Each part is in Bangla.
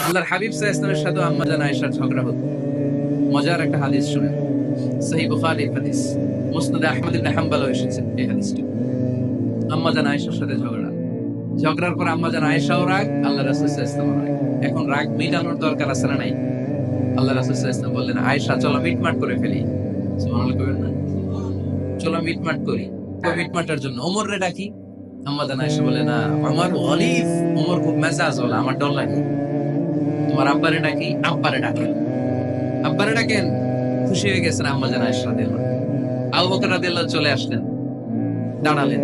আল্লাহর হাবিব সাল্লাল্লাহু আলাইহি ওয়াসাল্লামের সাথে আম্মা জান আয়েশার ঝগড়া হতো। মজার একটা হাদিস শুনেন, সহিহ বুখারীর হাদিস, মুসনাদ আহমদ ইবনে হাম্বলও এসেছে এই হাদিসটি। আম্মা জান আয়েশার সাথে ঝগড়ার পর আম্মা জান আয়েশাও রাগ, আল্লাহ রাসূল সাল্লাল্লাহু আলাইহি ওয়াসাল্লাম রাগ। এখন রাগ মিটানোর দরকার আছে না নাই? আল্লাহ রাসূল সাল্লাল্লাহু আলাইহি ওয়াসাল্লাম বললেন, আয়েশা চলো মিটমাট করে ফেলি। সুবহানাল্লাহ কইবেন না? চলো মিটমাট করি। ওই মিটমাটার জন্য ওমর রে ডাকি। আম্মা জান আয়েশা বলে, না আমার গলিফ, ওমর খুব মেজাজ ওলা, আমার ডর লাগে। তোমার আব্বারে ডাকি, আব্বারে ডাকেন। আব্বারে ডাকেন। খুশি হয়ে গেছেন আম্মা জান আয়েশা রাদিয়াল্লাহু আনহা। আবু বকর রাদিয়াল্লাহু চলে আসলেন, দাঁড়ালেন।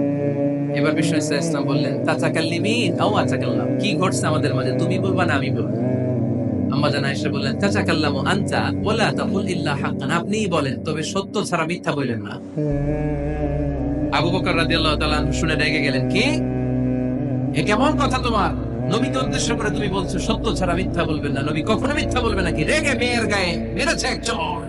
এবার বিষ্ণু ইসা ইসলাম বললেন, তাতাকাল্লিমিন আও আতাকাল্লাম, কি ঘটছে আমাদের মাঝে, তুমি বলবা না আমি বলবো? আম্মা জান আয়েশা বললেন, তাতাকাল্লামু আনতা ওয়ালা তাকুল ইল্লা হাক্কান, আপনিই বলেন তবে সত্য ছাড়া মিথ্যা বললেন না। আবু বকর রাদিয়াল্লাহু তাআলা শুনে রেগে গেলেন, কি এ কেমন কথা তোমার? নবীকে উদ্দেশ্য করে তুমি বলছো সত্য ছাড়া মিথ্যা বলবেন না, নবী কখনো মিথ্যা বলবে নাকি? রেগে মেয়ের গায়ে মেরেছে এক চড়।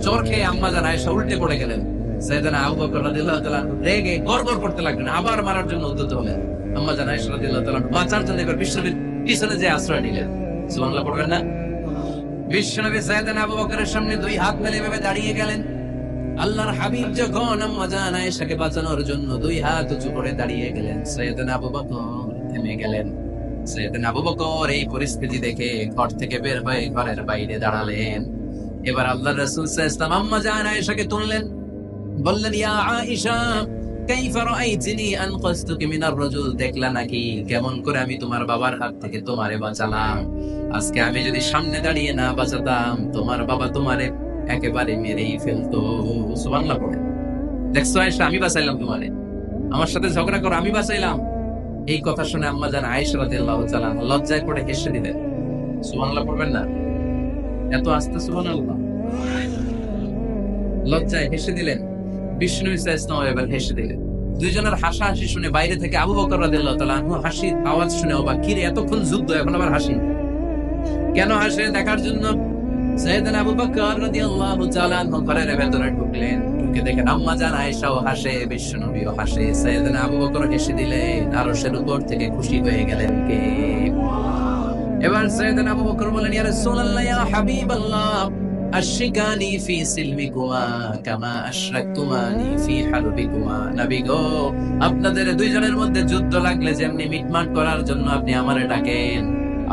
চোর খেয়ে আম্মা জান আয়েশা উল্টে পড়ে গেলেন। সাইয়েদনা আবু বকর রাদিয়াল্লাহু তাআলা রেগে গড়গড় করতে লাগলেন, আবার মারার জন্য উদ্যত হলেন। আম্মা জান আয়েশা রাদিয়াল্লাহু তাআলা বাঁচার জন্য এবার বিশ্বনবীর পিছনে যে আশ্রয় নিলেন। সুবহানাল্লাহ পড়বেন না? বিশ্বনবী সাইয়েদনা আবু বকরের সামনে দুই হাত মেলে এভাবে দাঁড়িয়ে গেলেন। আল্লাহর হাবিব যখন আম্মা জান আয়েশাকে বাঁচানোর জন্য দুই হাত উঁচু করে দাঁড়িয়ে গেলেন, সাইয়েদনা আবু বকর থেমে গেলেন। সাইয়েদনা আবু বকর এই পরিস্থিতি দেখে ঘর থেকে বের হয়ে ঘরের বাইরে দাঁড়ালেন। এবার আল্লাহর রাসূল সাল্লাল্লাহু আলাইহি ওয়াসাল্লাম আম্মা জান আয়েশাকে তুললেন, বললেন, ইয়া আয়েশা কাইফা রাআইতিনি আনকাসতুকি মিনার রাজুল, দেখলা নাকি কেমন করে আমি তোমার বাবার হাত থেকে তোমারে বাঁচালাম? আজকে আমি যদি সামনে দাঁড়িয়ে না বাঁচাতাম, তোমার বাবা তোমারে একেবারে মেরেই ফেলতো। সুবহানাল্লাহ পড়ে। দেখছো আয়েশা, আমি বাঁচাইলাম তোমারে, আমার সাথে ঝগড়া করো, আমি বাঁচাইলাম। এই কথা শুনে আম্মা জান আয়েশা রাদিয়াল্লাহু তাআলা লজ্জায় পড়ে হেসে দিলেন। সুবহানাল্লাহ পড়বেন না? এত আস্তে সুবহানাল্লাহ। লজ্জায় হেসে দিলেন। বিষ্ণু ইসা ইসলাম এবার হেসে দিলেন। দুইজনের হাসাহাসি শুনে বাইরে থেকে আবু বকর রাদিয়াল্লাহু তাআলা আনহু হাসির আওয়াজ শুনে অবাক, কি রে এতক্ষণ যুদ্ধ এখন আবার হাসি? কেন হাসে দেখার জন্য সাইয়েদনা আবু বকর রাদিয়াল্লাহু তাআলা আনহু ঘরের ভেতরে ঢুকলেন। ঢুকে দেখেন আম্মা জান আয়েশাও হাসে, বিশ্বনবীও হাসে। সাইয়েদনা আবু বকর হেসে দিলেন, আরশের উপর থেকে খুশি হয়ে গেলেন কে? এবার সাইয়েদনা আবু বকর বলেন, ইয়া রাসূলুল্লাহ ইয়া হাবিবাল্লাহ আশরিকানি ফি সিলমিকুমা কামা আশরাকতুমানি ফি হারবিকুমা, নবী গো আপনাদের দুইজনের মধ্যে যুদ্ধ লাগলে যেমনি মিটমাট করার জন্য আপনি আমারে ডাকেন,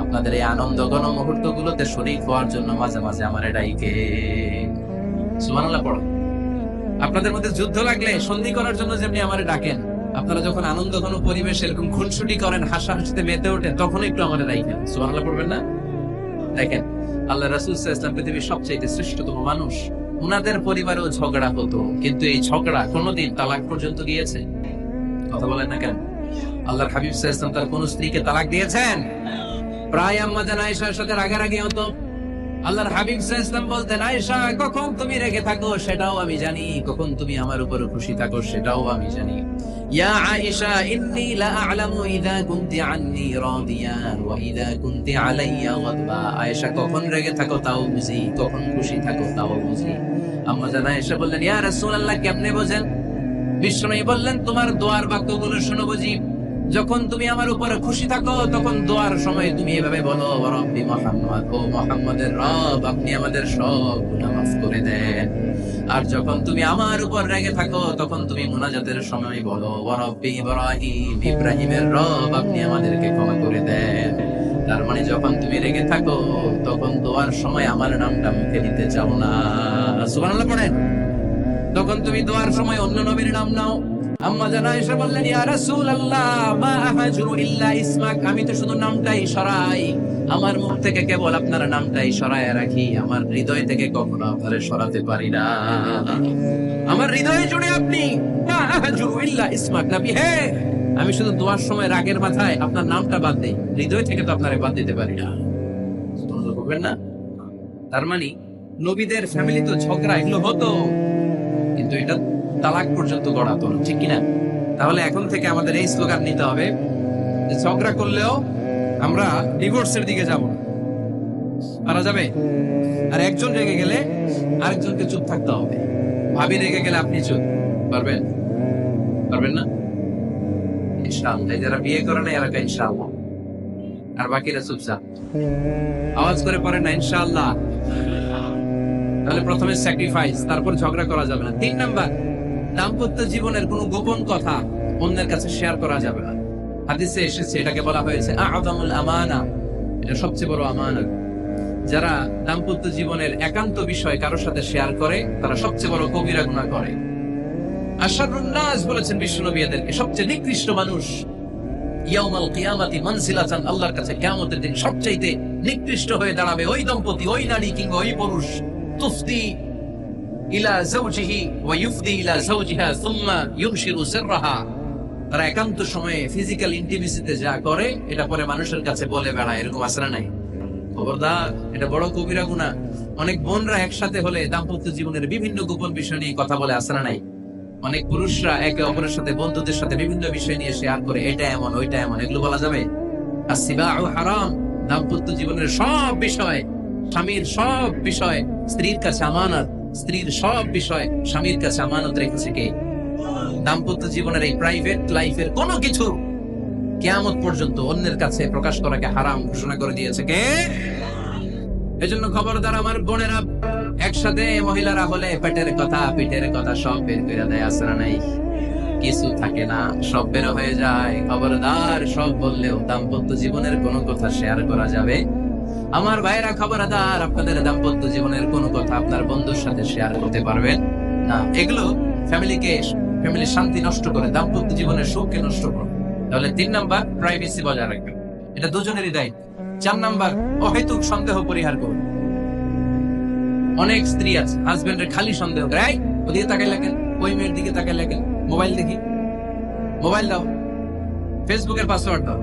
আপনাদের এই আনন্দ ঘন মুহূর্তগুলোতে শরীক হওয়ার জন্য মাঝে মাঝে আমারে ডাকেন। সুবহানাল্লাহ পড়ো। আপনাদের মধ্যে যুদ্ধ লাগলে সন্ধি করার জন্য যেমনি আমারে ডাকেন, আপনারা যখন আনন্দ ঘন পরিবেশ এরকম খুনসুটি করেন, হাসাহাসিতে মেতে ওঠেন, তখন একটু আমারে ডাকেন। সুবহানাল্লাহ পড়বেন না? দেখেন আল্লাহ রাসূল সাল্লাল্লাহু আলাইহি ওয়াসাল্লাম পৃথিবীর সবচেয়ে শ্রেষ্ঠতম মানুষ, উনাদের পরিবারেও ঝগড়া হতো, কিন্তু এই ঝগড়া কোনোদিন তালাক পর্যন্ত গিয়েছে? কথা বলেন না কেন? আল্লাহর হাবিব সাল্লাল্লাহু আলাইহি ওয়াসাল্লাম তার কোন স্ত্রীকে তালাক দিয়েছেন? প্রায় আম্মা জান আয়েশার সাথে রাগারাগি হতো। আল্লাহর হাবিব সাল্লাল্লাহু আলাইহি ওয়াসাল্লাম বলতেন, আয়েশা কখন তুমি রেগে থাকো সেটাও আমি জানি, কখন তুমি আমার উপর খুশি থাকো সেটাও আমি জানি। ইয়া আয়েশা ইন্নী লা আ'লামু ইযা কুনতি আন্নী রাদিয়া ওয়া ইযা কুনতি আলাইয়া গাদবা, আয়েশা কখন রেগে থাকো তাও বুঝি, কখন খুশি থাকো তাও বুঝি। আম্মা জান আয়েশা বললেন, ইয়া রাসূলুল্লাহ কেমনে বোঝেন? বিশ্বনবী বললেন, তোমার দোয়ার বাক্যগুলো শোনো বুঝি। যখন তুমি আমার উপরে খুশি থাকো তখন দোয়ার সময় তুমি এভাবে বলো, রব্বি মুহাম্মদ, ও মুহাম্মদের রব আপনি আমাদের সব গুনাহ মাফ করে দেন। আর যখন তুমি আমার উপর রেগে থাকো তখন তুমি মুনাজাতের সময় বলো, রব্বি ইব্রাহিম, ইব্রাহিমের রব আপনি আমাদেরকে ক্ষমা করে দেন। তার মানে যখন তুমি রেগে থাকো তখন দোয়ার সময় আমার নামটা মুখে নিতে চাও না। সুবহানাল্লাহ পড়েন। তখন তুমি দোয়ার সময় অন্য নবীর নাম নাও। আম্মা জান আয়েশা বললেন, ইয়া রাসূলুল্লাহ মা আহাজুরু ইল্লা ইসমাক, আমি তো শুধু নামটাই সরাই, আমার মুখ থেকে কেবল আপনার নামটাই সরায় রাখি, আমার হৃদয় থেকে কখনো আপনারে সরাতে পারি না। আমার হৃদয়ে জুড়ে আপনি, মা আহাজুরু ইল্লা ইসমাক, নবী হে আমি শুধু দোয়ার সময় রাগের মাথায় আপনার নামটা বাদ দেই, হৃদয় থেকে তো আপনারে বাদ দিতে পারি না। তোমরা বলবেন না? তার মানে নবীদের ফ্যামিলি তো ঝগড়া এগুলো হতো, কিন্তু এটা তালাক পর্যন্ত গড়াতো না, ঠিক কিনা? তাহলে এখন থেকে আমাদের এই স্লোগান নিতে হবে যে ঝগড়া করলেও আমরা ডিভোর্সের দিকে যাব না। পারা যাবে? আর একজন রেগে গেলে আরেকজনকে চুপ থাকতে হবে। ভাবি রেগে গেলে আপনি চুপ, পারবেন? পারবেন না? ইনশাআল্লাহ। যারা বিয়ে করে না এরা ইনশাআল্লাহ, আর বাকিরা চুপচাপ। আওয়াজ করে পড়েন না ইনশাআল্লাহ। তাহলে প্রথমে স্যাক্রিফাইস, তারপর ঝগড়া করা যাবে না। 3 নাম্বার, দাম্পত্য জীবনের কোনো গোপন কথা অন্যের কাছে শেয়ার করা যাবে না। হাদিসে এসেছে, এটাকে বলা হয়েছে আ'যামুল আমানা, এটা সবচেয়ে বড় আমানত। যারা দাম্পত্য জীবনের একান্ত বিষয় কারোর সাথে শেয়ার করে তারা সবচেয়ে বড় কবিরা গুনাহ করে। আশরারুন নাস বলেছেন বিশ্বনবী এদেরকে, সবচেয়ে নিকৃষ্ট মানুষ। ইয়াউমাল কিয়ামাতি মানজিলাতান, আল্লাহর কাছে কিয়ামতের দিন সবচেয়ে নিকৃষ্ট হয়ে দাঁড়াবে ওই দম্পতি, ওই নারী কিংবা ওই পুরুষ। তুফদি ইলা যাওজিহি ওয়া ইউফদি ইলা যাওজিহা সুম্মা ইউবশিরু সিররাহা, তারা একান্ত সময়ে ফিজিক্যাল ইন্টিমেসিতে যা করে এটা পরে মানুষের কাছে বলে বেড়ায়, এরকম আছে না নাই? খবরদার, এটা বড় কবিরা গুনাহ। অনেক বোনরা একসাথে হলে দাম্পত্য জীবনের বিভিন্ন গোপন বিষয় নিয়ে কথা বলে, আছে না নাই? অনেক পুরুষরা একে অপরের সাথে, বন্ধুদের সাথে বিভিন্ন বিষয় নিয়ে শেয়ার করে, এটা এমন ওইটা এমন, এগুলো বলা যাবে? আসসিবাউ হারাম। দাম্পত্য জীবনের সব বিষয়, স্বামীর সব বিষয় স্ত্রীর কাছে আমানত, স্ত্রীর সব বিষয় স্বামীর কাছে আমানত রেখেছে কে? দাম্পত্য জীবনের এই প্রাইভেট লাইফের কোনো কিছু কিয়ামত পর্যন্ত অন্যের কাছে প্রকাশ করাকে হারাম ঘোষণা করে দিয়েছে কে? এজন্য খবরদার আমার বোনেরা, একসাথে মহিলারা হলে পেটের কথা পিঠের কথা সব বের করে দেয়, আছে না নাই? কিছু থাকে না, সব বের হয়ে যায়। খবরদার, সব বললেও দাম্পত্য জীবনের কোনো কথা শেয়ার করা যাবে? আমার ভাইরা খবরদার, আপনাদের দাম্পত্য জীবনের কোনো কথা আপনার বন্ধুর সাথে শেয়ার করতে পারবেন না। এগুলো ফ্যামিলির শান্তি নষ্ট করে, দাম্পত্য জীবনের সুখকে নষ্ট করে। তাহলে 3 নাম্বার, প্রাইভেসি বজায় রাখবেন, এটা দুজনেরই দায়িত্ব। 4 নাম্বার, অহেতুক সন্দেহ পরিহার করুন। অনেক স্ত্রী আছে হাজবেন্ডের খালি সন্দেহ করে, এই ওদিকে তাকাই লাগেন, ওই মেয়ের দিকে তাকাই লাগেন, মোবাইল দেখি, মোবাইল দাও, ফেসবুকের পাসওয়ার্ড দাও,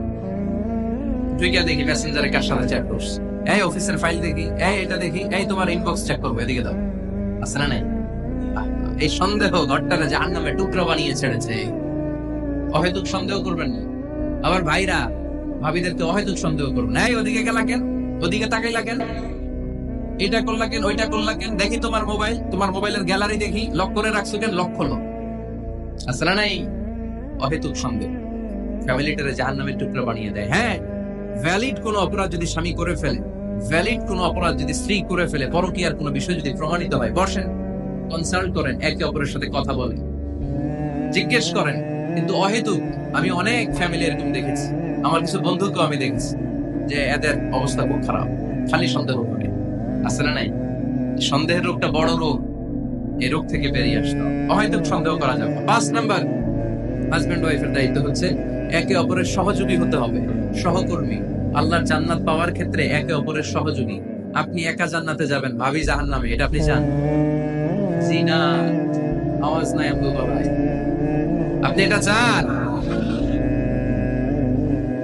টুইটার দেখি মেসেঞ্জারে কার সাথে চ্যাট করছ, এই অফিসের ফাইল দেখি, এই এটা দেখি, এই তোমার ইনবক্স চেক করবো, এদিকে দাও, আছে না নাই? এই সন্দেহ ঘরটারে জাহান্নামের টুকরা বানিয়ে ছেড়েছে। অহেতুক সন্দেহ করবেন না। আবার ভাইরা ভাবিদেরকে অহেতুক সন্দেহ করবেন, এই ওদিকে গেলা কেন, ওদিকে তাকাইলা কেন, এটা করলা কেন, ওইটা করলা কেন, দেখি তোমার মোবাইল, তোমার মোবাইলের গ্যালারি দেখি, লক করে রাখছো কেন, লক খোলো, আছে না নাই? অহেতুক সন্দেহ ফ্যামিলিটারে জাহান্নামের টুকরা বানিয়ে দেয়। হ্যাঁ, ভ্যালিড কোনো অপরাধ যদি স্বামী করে ফেলে, ভ্যালিড কোনো অপরাধ যদি স্ত্রী করে ফেলে, পরকীয়ার কোনো বিষয় যদি প্রমাণিত হয়, বসেন, কনসাল্ট করেন, একে অপরের সাথে কথা বলেন, জিজ্ঞেস করেন। কিন্তু অহেতুক, আমি অনেক ফ্যামিলি এরকম দেখেছি, আমার কিছু বন্ধুকেও আমি দেখেছি যে এদের অবস্থা খুব খারাপ, খালি সন্দেহ করে, আছে না নাই? সন্দেহের রোগটা বড় রোগ, এই রোগ থেকে বেরিয়ে আসতে হবে, অহেতুক সন্দেহ করা যাবে। 5 নাম্বার, হাজবেন্ড ওয়াইফের দায়িত্ব হচ্ছে একে অপরের সহযোগী হতে হবে, সহকর্মী। আল্লাহর জান্নাত পাওয়ার ক্ষেত্রে একে অপরের সহযোগী। আপনি একা জান্নাতে যাবেন, ভাবি জাহান্নামে, এটা আপনি চান? জি না, আওয়াজ নাই আব্দুল বাবাই, আপনি এটা চান?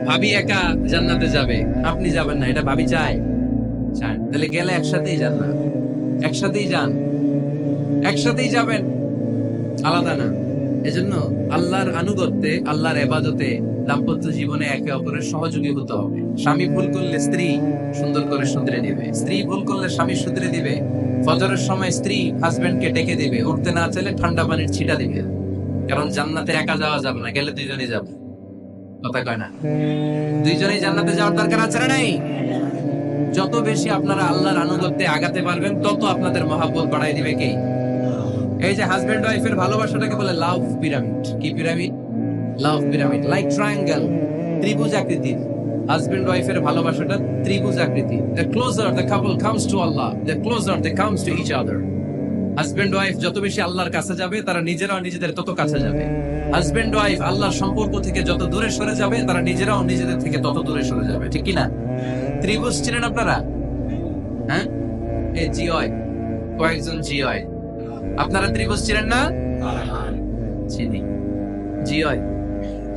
ভাবি একা জান্নাতে যাবে, আপনি যাবেন না, এটা ভাবি চায়? চান। তাহলে গেলে একসাথেই যান না, একসাথেই যান, একসাথেই যাবেন, আলাদা না। এজন্য আল্লাহর আনুগত্যে, আল্লাহর ইবাদতে, দাম্পত্য জীবনে একে অপরের সহযোগী হতে হবে। স্বামী ভুল করলে স্ত্রী সুন্দর করে শুধরে দিবে, স্ত্রী ভুল করলে স্বামী শুধরে দিবে। ফজরের সময় স্ত্রী হাজবেন্ডকে ডেকে দিবে, উঠতে না চাইলে ঠান্ডা পানির ছিটা দিবে। কারণ জান্নাতে একা যাওয়া যাবে না, গেলে দুইজনেই যাবে, কথা কয় না? দুইজনেই জান্নাতে যাওয়ার দরকার আছে না নাই? যত বেশি আপনারা আল্লাহর আনুগত্যে আগাতে পারবেন, তত আপনাদের মহাব্বত বাড়াই দিবে কে? এই যে হাজবেন্ড ওয়াইফের ভালোবাসাটাকে বলে লাভ পিরামিড। কি পিরামিড? লাভ পিরামিড, লাইক ট্রায়াঙ্গেল, ত্রিভুজ আকৃতির। হাজবেন্ড ওয়াইফের ভালোবাসাটা ত্রিভুজ আকৃতি। The closer the couple comes to Allah, the closer they comes to each other. Husband wife যত বেশি আল্লাহর কাছে যাবে, তারা নিজেরাও নিজেদের তত কাছে যাবে। হাজবেন্ড ওয়াইফ আল্লাহর সম্পর্ক থেকে যত দূরে সরে যাবে, তারা নিজেরাও নিজেদের থেকে তত দূরে সরে যাবে, ঠিক কি না? ত্রিভুজ চিনেন আপনারা? হ্যাঁ, এই জিওয়, কয়েকজন জিওয়, আপনারা ত্রিভুজ চিনেন না? চিনি, জিওয়,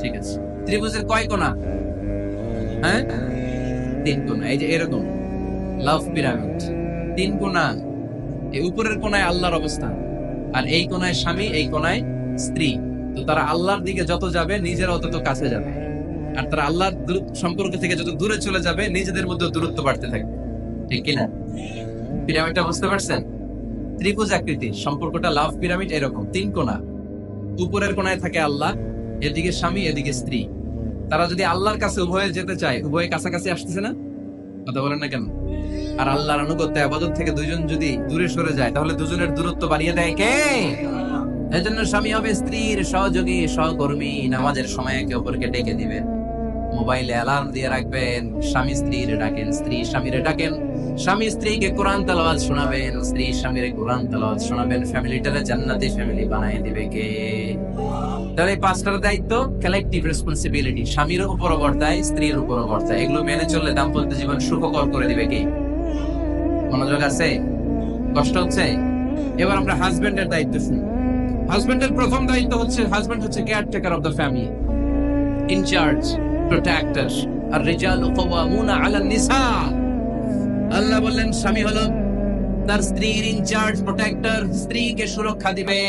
ঠিক আছে। ত্রিভুজের কয় কোণা? হ্যাঁ, 3 কোণা। এই যে এরকম লাভ পিরামিড, 3 কোণা। এই উপরের কোণায় আল্লাহর অবস্থান, আর এই কোণায় স্বামী, এই কোণায় স্ত্রী। তো তারা আল্লাহর দিকে যত যাবে, নিজেরাও তত কাছে যাবে। আর তারা আল্লাহর সম্পর্ক থেকে যত দূরে চলে যাবে, নিজেদের মধ্যে দূরত্ব বাড়তে থাকবে, ঠিক কিনা? পিরামিডটা বুঝতে পারছেন? ত্রিভুজ আকৃতির সম্পর্কটা লাভ পিরামিড এরকম, 3 কোণা। উপরের কোণায় থাকে আল্লাহ, এদিকে স্বামী, এদিকে স্ত্রী। তারা যদি আল্লাহর কাছে উভয়ে যেতে চায়, উভয়ে কাছাকাছি আসতেছে না? কথা বলেন না কেন? আর আল্লাহর আনুগত্য ইবাদত থেকে দুইজন যদি দূরে সরে যায় তাহলে দুজনের দূরত্ব বাড়িয়ে দেয় কে? এজন্য স্বামী হবে স্ত্রীর সহযোগী, সহকর্মী। নামাজের সময় একে অপরকে ডেকে দিবেন, মোবাইলে অ্যালার্ম দিয়ে রাখবেন। স্বামী স্ত্রীর ডাকেন, স্ত্রী স্বামীরে ডাকেন। স্বামী স্ত্রীকে কোরআন তেলাওয়াত শোনাবেন, স্ত্রী স্বামীরে কোরআন তেলাওয়াত শোনাবেন। ফ্যামিলিটারে জান্নাতি ফ্যামিলি বানায় দিবে কে? তাহলে এই পাঁচটার দায়িত্ব কালেকটিভ রেসপন্সিবিলিটি, স্বামীর উপর বর্তায়, স্ত্রীর উপর বর্তায়। এগুলো মেনে চললে দাম্পত্য জীবন সুখকর করে দিবে কে? মনোযোগ আছে? কষ্ট হচ্ছে? এবার আমরা হাজবেন্ডের দায়িত্ব শুনি। হাজবেন্ডের প্রথম দায়িত্ব হচ্ছে, হাজবেন্ড হচ্ছে caretaker of the family, in charge, protector. আর রিজালু কাওয়ামুনা আলান নিসা। আল্লাহ বললেন স্বামী হলো তার স্ত্রীর ইনচার্জ, প্রোটেক্টর। স্ত্রীকে সুরক্ষা দিবে,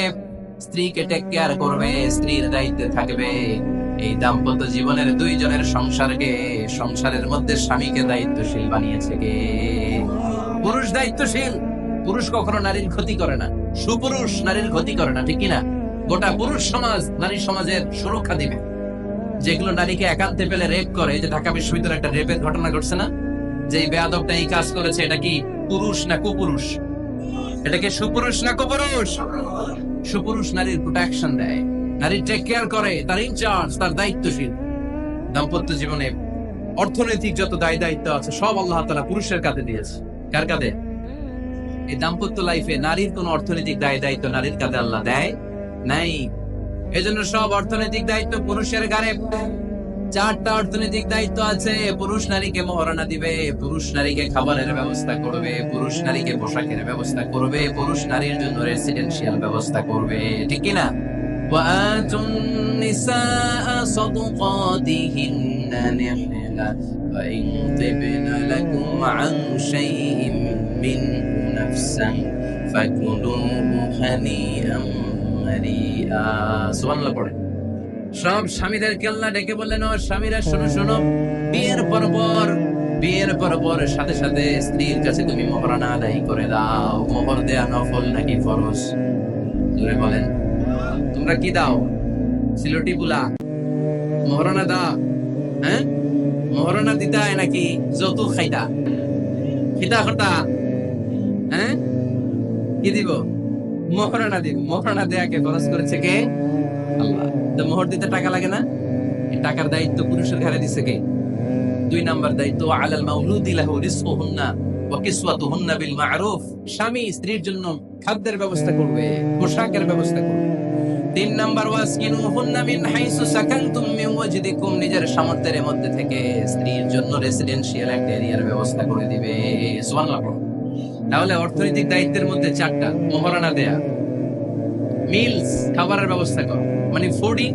স্ত্রীকে টেক কেয়ার করবে, স্ত্রীর দায়িত্বে থাকবে। এই দাম্পত্য জীবনের দুইজনের সংসারকে, সংসারের মধ্যে স্বামীকে দায়িত্বশীল বানিয়েছে কে? পুরুষ দায়িত্বশীল। পুরুষ কখনো নারীর ক্ষতি করে না, সুপুরুষ নারীর ক্ষতি করে না, ঠিক কিনা? গোটা পুরুষ সমাজ নারী সমাজের সুরক্ষা দিবে। যেগুলো নারীকে একান্তে পেলে রেপ করে, যে ঢাকা বিশ্ববিদ্যালয়ে একটা রেপের ঘটনা ঘটছে না, যে এই বেয়াদবটা এই কাজ করেছে, এটা কি পুরুষ না কুপুরুষ? এটা কি সুপুরুষ না কুপুরুষ? সুপুরুষ নারীর প্রোটেকশন দেয়, নারী টেক কেয়ার করে, তার ইনচার্জ, তার দায়িত্বশীল। দাম্পত্য জীবনে অর্থনৈতিক যত দায় দায়িত্ব আছে সব আল্লাহ তাআলা পুরুষের কাঁধে দিয়েছে। কার কাঁধে? এই দাম্পত্য লাইফে নারীর কোন অর্থনৈতিক দায় দায়িত্ব নারীর কাঁধে আল্লাহ দেয় নাই। এজন্য সব অর্থনৈতিক দায়িত্ব পুরুষের ঘাড়ে। চারটা অর্থনৈতিক দায়িত্ব আছে। পুরুষ নারীকে মহারণা দিবে, পুরুষ নারীকে খাবারের ব্যবস্থা করবে, পুরুষ নারীকে পোশাকের ব্যবস্থা করবে, পুরুষ নারীর জন্য রেসিডেন্সিয়াল ব্যবস্থা করবে, ঠিক কিনা? وآتوا النساء صدقاتهن نحلة فإن طبن لكم عن شيء منه نفسا فكلوه هنيئا مريئا। সুবহানাল্লাহ পড়ে। সব স্বামীদেরকে আল্লাহ ডেকে বললেন, ও স্বামীরা শোনো শোনো, বিয়ের পর সাথে সাথে স্ত্রীর কাছে তুমি মোহরানা আদায় করে দাও। মোহর দেয়া নফল নাকি ফরজ? জোরে বলেন, তোমরা কি দাও? সিলটি বুলা মোহরানা দাও? হ্যাঁ, মোহরানা দিতা নাকি যৌতুক খাইতা? খিতা খটা? হ্যাঁ, কি দিব? মোহরানা দিব। মোহরানা দেয়াকে খরচ করেছে কে? আল্লাহ। তো মোহর দিতে টাকা লাগে না? এই টাকার দায়িত্ব পুরুষের ঘাড়ে দিছে কে? 2 নাম্বার দায়িত্ব, আলাল মাউলুদি লাহু রিজকুহুন্না ওয়া কিসওয়াতুহুন্না বিল মা'রুফ। স্বামী স্ত্রীর জন্য খাদ্যের ব্যবস্থা করবে, পোশাকের ব্যবস্থা করবে। 3 নাম্বার, ওয়াসকিনুহুন্না মিন হাইসু সাকানতুম মিন ওয়াজদিকুম। নিজের সামর্থ্যের মধ্যে থেকে স্ত্রীর জন্য রেসিডেন্সিয়াল একটা এরিয়ার ব্যবস্থা করে দিবে। সুবহানাল্লাহ। তাহলে অর্থনৈতিক দায়িত্বের মধ্যে 4টা: মোহরানা দেয়া, মিলস খাবারের ব্যবস্থা করা, মানে ফুডিং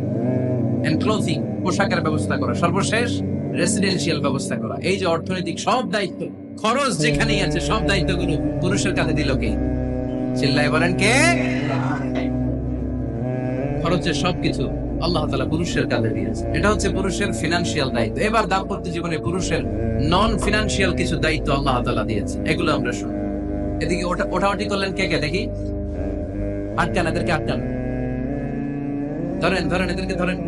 এন্ড ক্লোথিং, পোশাকের ব্যবস্থা করা, সর্বশেষ রেসিডেন্সিয়াল ব্যবস্থা করা। এই যে অর্থনৈতিক সব দায়িত্ব, খরচ যেখানেই আছে, সব দায়িত্বগুলো পুরুষের কাছে দিল কে? চিল্লায় বলেন কে? খরচের সবকিছু আল্লাহ তাআলা পুরুষের কাঁধে দিয়েছে। এটা হচ্ছে পুরুষের ফিনান্সিয়াল দায়িত্ব। এবার দাম্পত্য জীবনে পুরুষের নন ফিনান্সিয়াল কিছু দায়িত্ব আল্লাহ তাআলা দিয়েছে, এগুলো আমরা শুনি। এদিকে ওঠাওটি করলেন কে কে দেখি? আটকান, এদেরকে আটকান। ধরেন ধরেন, এদেরকে ধরেন।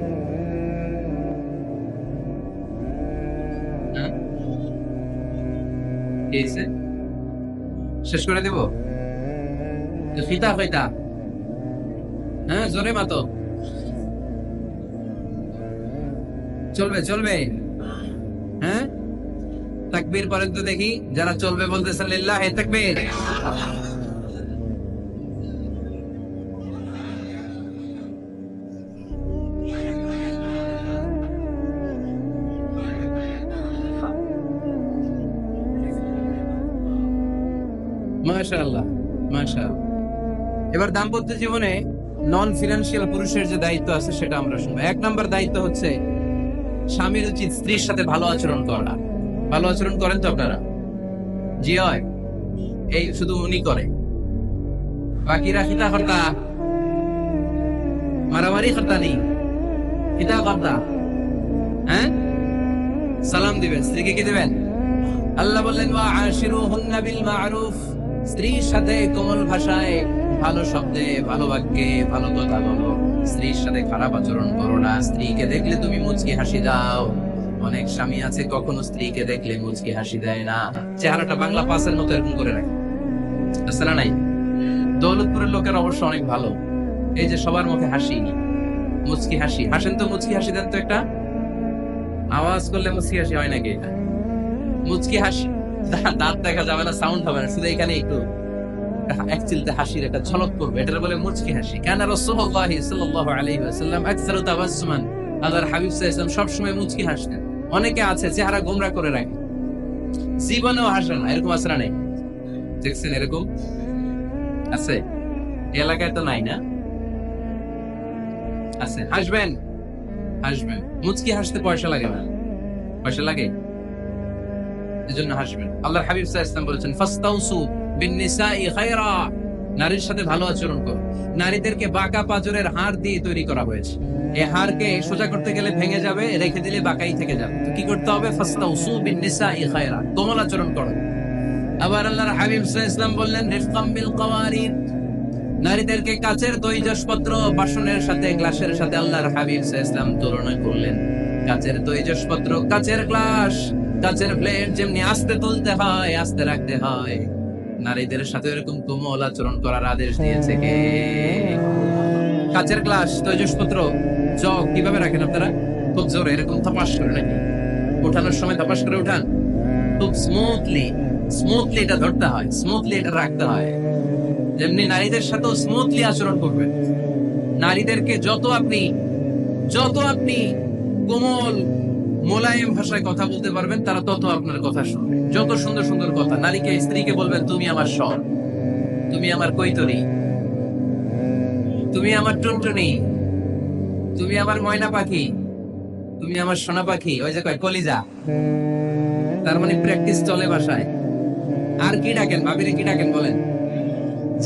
শেষ করে দেব? খিতা কয়টা? হ্যাঁ, জোরে মাতো। চলবে চলবে? হ্যাঁ, তাকবীর পরেন তো দেখি। যারা চলবে বলতেছেন লিল্লাহি তাকবীর। মাশাআল্লাহ মাশাআল্লাহ। এবার দাম্পত্য জীবনে নন ফিনান্সিয়াল পুরুষের যে দায়িত্ব আছে সেটা আমরা শুনবো। 1 নাম্বার দায়িত্ব হচ্ছে স্বামীর উচিত স্ত্রীর সাথে ভালো আচরণ করা। ভালো আচরণ করেন তো আপনারা? জি হয়। এই শুধু উনি করে, বাকিরা খিতা করতা, মারামারি করতা নেই, খিতা করতা। হ্যাঁ, সালাম দিবেন, স্ত্রীকে কি দিবেন? আল্লাহ বললেন, ওয়া আশিরুহুন্না বিল মা'রুফ। স্ত্রীর সাথে কোমল ভাষায়, ভালো শব্দে, ভালো বাক্যে, ভালো কথা বলো। স্ত্রীর সাথে খারাপ আচরণ করো না। স্ত্রীকে দেখলে তুমি মুচকি হাসি দাও। অনেক স্বামী আছে কখনো স্ত্রীকে দেখলে মুচকি হাসি দেয় না, চেহারাটা বাংলা পাসের মতো এরকম করে রাখে, আছে না নাই? দৌলতপুরের লোকের অবশ্য অনেক ভালো, এই যে সবার মুখে হাসি, মুচকি হাসি। হাসেন তো, মুচকি হাসি দেন তো একটা, আওয়াজ করলে মুচকি হাসি হয় নাকি? এটা মুচকি হাসি, দাঁত দেখা যাবে না, সাউন্ড হবে না, শুধু এখানে একটু এক চিলতে হাসির একটা ঝলক করবে, এটা বলে মুচকি হাসি। কেন রাসূলুল্লাহ সাল্লাল্লাহু আলাইহি ওয়াসাল্লাম আকসারু তাবাসসুমান, আল্লাহর হাবিব সাল্লাল্লাহু আলাইহি ওয়াসাল্লাম সব সময় মুচকি হাসতেন। অনেকে আছে চেহারা গোমরা করে রাখে, জীবনেও হাসে না, এরকম আছে না নাই? দেখছেন এরকম আছে? এলাকায় তো নাই না? আছে। হাসবেন, হাসবেন। মুচকি হাসতে পয়সা লাগে না, পয়সা লাগে, এজন্য হাসবেন। আল্লাহর হাবিব সাল্লাল্লাহু আলাইহি ওয়াসাল্লাম বলেছেন ফাস্তাউসু বিন-নিসাই খায়রা, নারীর সাথে ভালো আচরণ করো। নারীদেরকে বাঁকা পাজরের হাড় দিয়ে তৈরি করা হয়েছে, এই হাড়কে সোজা করতে গেলে ভেঙে যাবে, রেখে দিলে বাঁকাই থেকে যাবে। তো কি করতে হবে? ফাস্তাউসু বিন-নিসাই খায়রা, কোমল আচরণ করো। আবার আল্লাহর হাবিব সাল্লাল্লাহু আলাইহি ওয়াসাল্লাম বললেন রিফকাম বিল কাওয়ারিন, নারীদেরকে কাচের তৈজসপত্র, বাসনের সাথে, গ্লাসের সাথে আল্লাহর হাবিব সাল্লাল্লাহু আলাইহি ওয়াসাল্লাম তুলনা করলেন। কাচের তৈজসপত্র, কাচের গ্লাস, কাচের প্লেট যেমনি আস্তে তুলতে হয়, আস্তে রাখতে হয়, নারীদের সাথে এরকম কোমল আচরণ করার আদেশ দিয়েছে কে? কাচের গ্লাস, তৈজসপত্র, জগ কিভাবে রাখেন আপনারা? খুব জোরে এরকম থাপাস করে নাকি? ওঠানোর সময় থাপাস করে উঠান? খুব স্মুথলি, স্মুথলি এটা ধরতে হয়, স্মুথলি এটা রাখতে হয়। যেমনি নারীদের সাথেও স্মুথলি আচরণ করবেন। নারীদেরকে যত আপনি কোমল মোলায়েম ভাষায় কথা বলতে পারবেন, তারা তত আপনার কথা শুনবে। যত সুন্দর সুন্দর কথা, নারীকে স্ত্রীকে বলবেন তুমি আমার সব, তুমি আমার কৈতরী, তুমি আমার টুনটুনি, তুমি আমার ময়না পাখি, তুমি আমার সোনা পাখি, ওই যে কয় কলিজা, তার মানে প্র্যাকটিস চলে বাসায়। আর কি ডাকেন? ভাবিরে কি ডাকেন বলেন?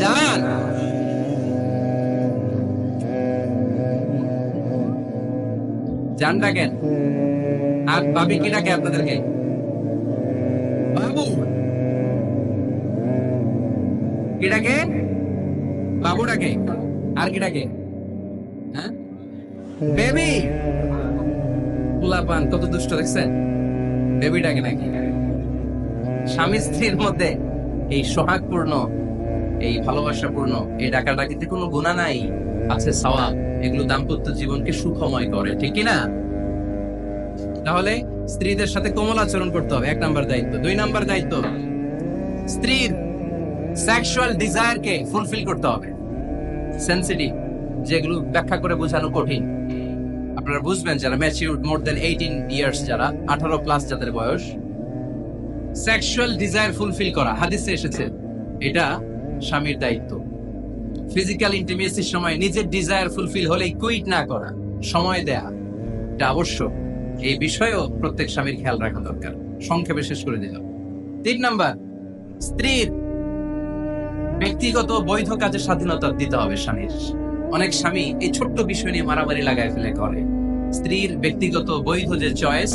জান, জান ডাকেন। আর ভাবি কি ডাকে আপনাদেরকে? বাবু। কি ডাকে? বাবু ডাকে। আর কি ডাকে? হ্যাঁ, বেবি। পোলাপান কত দুষ্ট দেখছেন, বেবি ডাকে নাকি? স্বামী স্ত্রীর মধ্যে এই সোহাগপূর্ণ, এই ভালোবাসাপূর্ণ এই ডাকাডাকিতে কোনো গুনাহ নাই, আছে সওয়াব। এগুলো দাম্পত্য জীবনকে সুখময় করে, ঠিক কি না? তাহলে স্ত্রীদের সাথে কোমল আচরণ করতে হবে, 1 নাম্বার দায়িত্ব। 2 নাম্বার দায়িত্ব, স্ত্রীর সেক্সুয়াল ডিজায়ারকে ফুলফিল করতে হবে। সেনসিটিভ, যেগুলো ব্যাখ্যা করে বোঝানো কঠিন, আপনারা বুঝবেন যারা ম্যাচিউরড, মোর দ্যান 18 ইয়ার্স, যারা 18 প্লাস যাদের বয়স। সেক্সুয়াল ডিজায়ার ফুলফিল করা হাদিসে এসেছে, এটা স্বামীর দায়িত্ব। ফিজিক্যাল ইন্টিমেসির সময় নিজের ডিজায়ার ফুলফিল হলেই কুইট না করা, সময় দেয়া, এটা আবশ্যক। এই বিষয়েও প্রত্যেক স্বামীর খেয়াল রাখা দরকার। সংক্ষেপে শেষ করে দিলাম। 3 নাম্বার, স্ত্রীর ব্যক্তিগত বৈধ কাজের স্বাধীনতা দিতে হবে স্বামীর। অনেক স্বামী এই ছোট্ট বিষয় নিয়ে মারামারি লাগায় ফেলে করে। স্ত্রীর ব্যক্তিগত বৈধ যে চয়েস,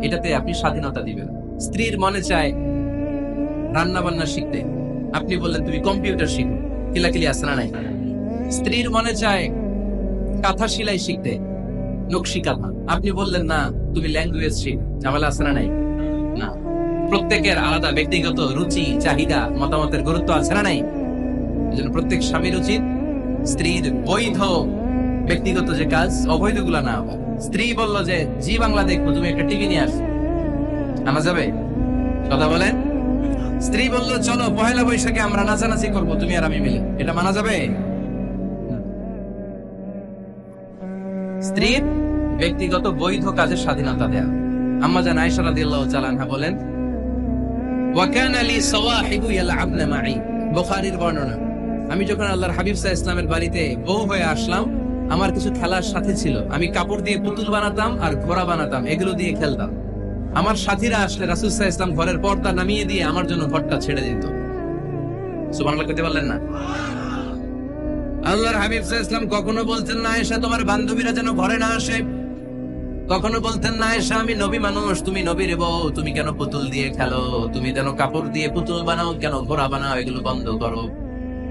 এটাতে আপনি স্বাধীনতা দিবেন। স্ত্রীর মনে চায় রান্না বান্না শিখতে, আপনি বললেন তুমি কম্পিউটার শিখো, কিলাকিলি আছে না নাই? স্ত্রীর মনে চায় কাঁথা সেলাই শিখতে, নকশি কাঁথা, আপনি বললেন না তুমি ল্যাঙ্গুয়েজ শিখ, ঝামেলা আছে না নাই? না, প্রত্যেকের আলাদা ব্যক্তিগত রুচি, চাহিদা, মতামতের গুরুত্ব আছে না নাই? এজন্য প্রত্যেক স্বামীর উচিত স্ত্রীর বৈধ ব্যক্তিগত যে কাজ, অবৈধ গুলা না। স্ত্রী বলল যে জি বাংলা দেখবো, তুমি একটা টিভি নিয়ে আসো, আনা যাবে? কথা বলেন। স্ত্রী বলল চলো পহেলা বৈশাখে আমরা নাচানাচি করবো তুমি আর আমি মিলে, এটা মানা যাবে? স্ত্রীর ব্যক্তিগত বৈধ কাজের স্বাধীনতা দেয়া। আম্মা জান আয়েশা রাদিয়াল্লাহু তাআলা আনহা বলেন, ওয়া কানা লি সাওয়াহিবু ইয়ালআবনা মাই, বুখারীর বর্ণনা, আমি যখন আল্লাহর হাবিব সাল্লাল্লাহু আলাইহি ওয়াসাল্লামের বাড়িতে বউ হয়ে আসলাম, আমার কিছু খেলার সাথে ছিল। আমি কাপড় দিয়ে পুতুল বানাতাম আর ঘোড়া বানাতাম, এগুলো দিয়ে খেলতাম। আমার সাথীরা আসলে রাসূল সাল্লাল্লাহু আলাইহি ওয়াসাল্লাম ঘরের পর্দা নামিয়ে দিয়ে আমার জন্য ঘরটা ছেড়ে দিত। সুবহানাল্লাহ কইতে পারলেন না? আল্লাহর হাবিব সাল্লাল্লাহু আলাইহি ওয়াসাল্লাম কখনো বলতেন না আয়েশা তোমার বান্ধবীরা যেন ঘরে না আসে, কখনো বলতেন না আয়েশা আমি নবী মানুষ, তুমি নবীর বউ, তুমি কেন পুতুল দিয়ে খেলো, তুমি যেন কাপড় দিয়ে পুতুল বানাও, কেন ঘোড়া বানাও, এগুলো বন্ধ করো।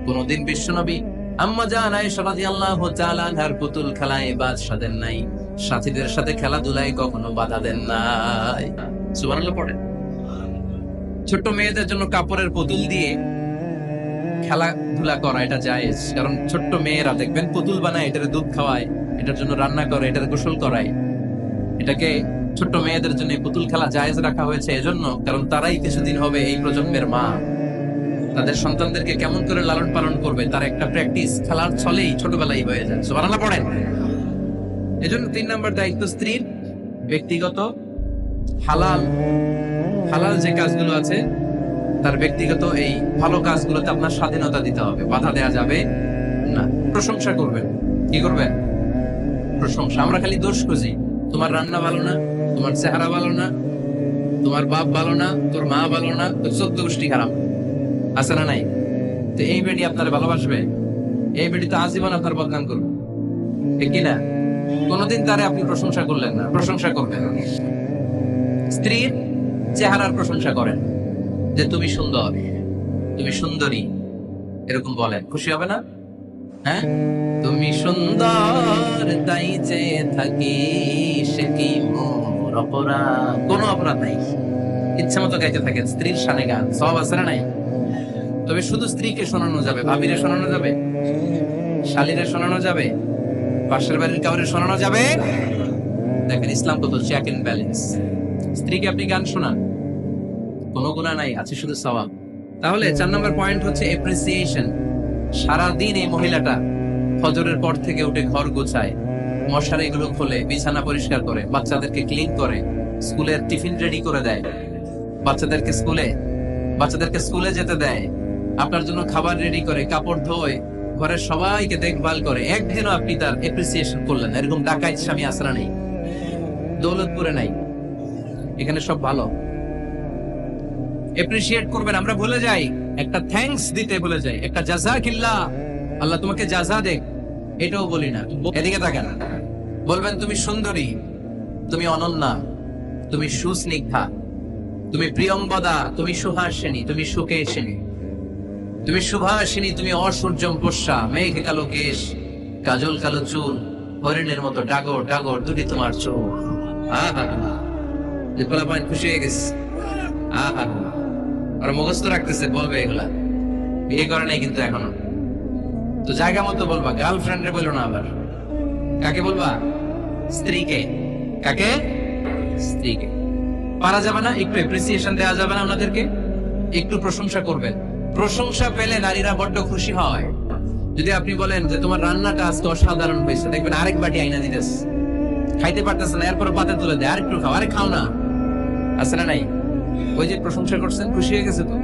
কোনদিন বিশ্বনবী আম্মা জান আয়েশা রাদিয়াল্লাহু তাআলা আনহার পুতুল খেলায় বাদ সাধেন নাই। সাথীদের সাথে খেলাধুলায় কখনো বাধা দেন নাই। সুবহানাল্লাহ পড়েন। ছোট্ট মেয়েদের জন্য কাপড়ের পুতুল দিয়ে খেলাধুলা করা এটা জায়েজ, কারণ ছোট্ট মেয়েরা দেখবেন পুতুল বানায়, এটার দুধ খাওয়ায়, এটার জন্য রান্না করে, এটার গোসল করায়। এটাকে ছোট্ট মেয়েদের জন্য পুতুল খেলা জায়েজ রাখা হয়েছে এজন্য, কারণ তারাই কিছুদিন হবে এই প্রজন্মের মা। তাদের সন্তানদেরকে কেমন করে লালন পালন করবে তার একটা প্র্যাকটিস খেলার ছলেই ছোটবেলায় হয়ে যায়। সুবহানাল্লাহ পড়েন। এজন্য 3 নম্বর দায়িত্ব স্ত্রীর ব্যক্তিগত হালাল হালাল যে কাজগুলো আছে তার ব্যক্তিগত এই ভালো কাজগুলোতে আপনার স্বাধীনতা দিতে হবে, বাধা দেওয়া যাবে না। প্রশংসা করবেন। কি করবেন? প্রশংসা। আমরা খালি দোষ খুঁজি, তোমার রান্না ভালো না, তোমার চেহারা ভালো না, তোমার বাপ ভালো না, তোর মা ভালো না, তোর 14 গোষ্ঠী খারাপ, আছে না নাই? তো এই বেটি আপনার ভালোবাসবে? এই বেটি তো আজীবন আপনার বদনাম করবে, ঠিক কিনা? কোনদিন তারে আপনি প্রশংসা করলেন না, প্রশংসা করবেন। স্ত্রীর চেহারার প্রশংসা করেন, যে তুমি সুন্দর, তুমি সুন্দরী, এরকম বলেন, খুশি হবে না? হ্যাঁ, তুমি সুন্দর তাই চেয়ে থাকি, সে কি মোর অপরাধ? কোনো অপরাধ নাই, ইচ্ছা মতো গাইতে থাকেন স্ত্রীর শানে গান, সব আছে না নাই? তবে শুধু স্ত্রীকে শোনানো যাবে, ভাবিরে শোনানো যাবে, শালীরে শোনানো যাবে, পাশের বাড়ির কাউরে শোনানো যাবে? দেখেন ইসলাম কত চেক এন্ড ব্যালেন্স। স্ত্রীকে আপনি গান শোনান, কোনো গুনাহ নাই, আছে শুধু সওয়াব। তাহলে 4 নম্বর পয়েন্ট হচ্ছে এপ্রিসিয়েশন। সারাদিন এই মহিলাটা ফজরের পর থেকে উঠে ঘর গোছায়, মশারিগুলো খোলে, বিছানা পরিষ্কার করে, বাচ্চাদেরকে ক্লিন করে, স্কুলের টিফিন রেডি করে দেয়, বাচ্চাদেরকে স্কুলে যেতে দেয়, আপনার জন্য খাবার রেডি করে, কাপড় ধোয়, ঘরের সবাইকে দেখভাল করে। একদিনও আপনি তার এপ্রিসিয়েশন করলেন না। এরকম ডাকাইত স্বামী আসরা নেই, দৌলতপুরে নাই, এখানে সব ভালো। এপ্রিসিয়েট করবেন। আমরা ভুলে যাই, একটা থ্যাঙ্কস দিতে ভুলে যাই, একটা জাযাকিল্লাহ, আল্লাহ তোমাকে জাযা দেখ, এটাও বলি না। এদিকে তাকান, বলবেন তুমি সুন্দরী, তুমি অনন্যা, তুমি সুস্নিগ্ধা, তুমি প্রিয়ংবদা, তুমি সুহাসিনী, তুমি সুকেশিনী, তুমি সুভাষিনী, তুমি অসূর্যম পোষ্যা, মেঘ কালো কেশ, কাজল কালো চুল, হরিণের মতো ডাগর ডাগর দুটি তোমার চোখ। আহা, যে পোলাপান খুশি হয়ে গেছে। আহা, আর মুখস্থ রাখতেছে, বলবে এগুলা, বিয়ে করে নাই কিন্তু এখনো। তো জায়গা মতো বলবা, গার্লফ্রেন্ডে বললো না। আবার কাকে বলবা? স্ত্রীকে। কাকে? স্ত্রীকে। পারা যাবে না একটু এপ্রিসিয়েশন দেওয়া যাবে না? ওনাদেরকে একটু প্রশংসা করবেন। প্রশংসা পেলে নারীরা বড্ড খুশি হয়। যদি আপনি বলেন যে তোমার রান্নাটা আজকে অসাধারণ হয়েছে, দেখবেন আরেক বাটি আইনা দিতেছে, খাইতে পারতেছে না, এরপর পাতে তুলে দেয়, আরেকটু খাও, আরে খাও না, আছে না নাই? ওই যে প্রশংসা করছেন, খুশি হয়ে গেছে। তো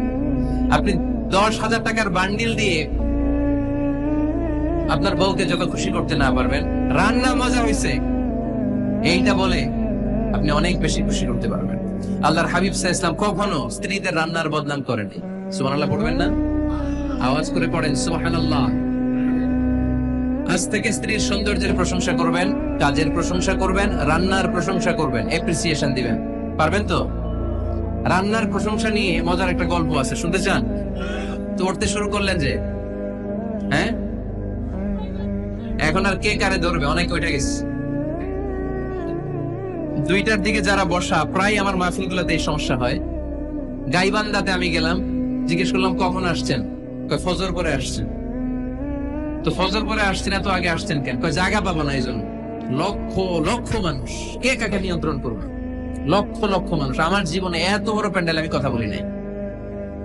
আপনি 10,000 টাকার বান্ডিল দিয়ে আপনার বউকে যত খুশি করতে না পারবেন, রান্না মজা হয়েছে এইটা বলে আপনি অনেক বেশি খুশি করতে পারবেন। আল্লাহর হাবিব সাল্লাল্লাহু আলাইহি ওয়াসাল্লাম কখনো স্ত্রীদের রান্নার বদনাম করেনি। সুবহানাল্লাহ পড়বেন না? আওয়াজ করে পড়েন সুবহানাল্লাহ। আজ থেকে স্ত্রীর সৌন্দর্যের প্রশংসা করবেন, কাজের প্রশংসা করবেন, রান্নার প্রশংসা করবেন, এপ্রিসিয়েশন দিবেন। পারবেন তো? রান্নার প্রশংসা নিয়ে মজার একটা গল্প আছে, শুনতে চান? তো উঠতে শুরু করলেন যে, হ্যাঁ, এখন আর কে কারে ধরবে, অনেকে ওইটা গেছে। 2টার দিকে যারা বসা, প্রায় আমার মাহফিলগুলোতে এই সমস্যা হয়। গাইবান্ধাতে আমি গেলাম, জিজ্ঞেস করলাম কখন আসছেন? কয় ফজর পরে আসছেন। তো ফজর পরে আসছেন, এত আগে আসছেন কেন? কয় জায়গা পাবো না এই জন্য। লক্ষ লক্ষ মানুষ, কে কাকে নিয়ন্ত্রণ করবে? লক্ষ লক্ষ মানুষ। আমার জীবনে এত বড় প্যান্ডেল আমি কথা বলি নাই।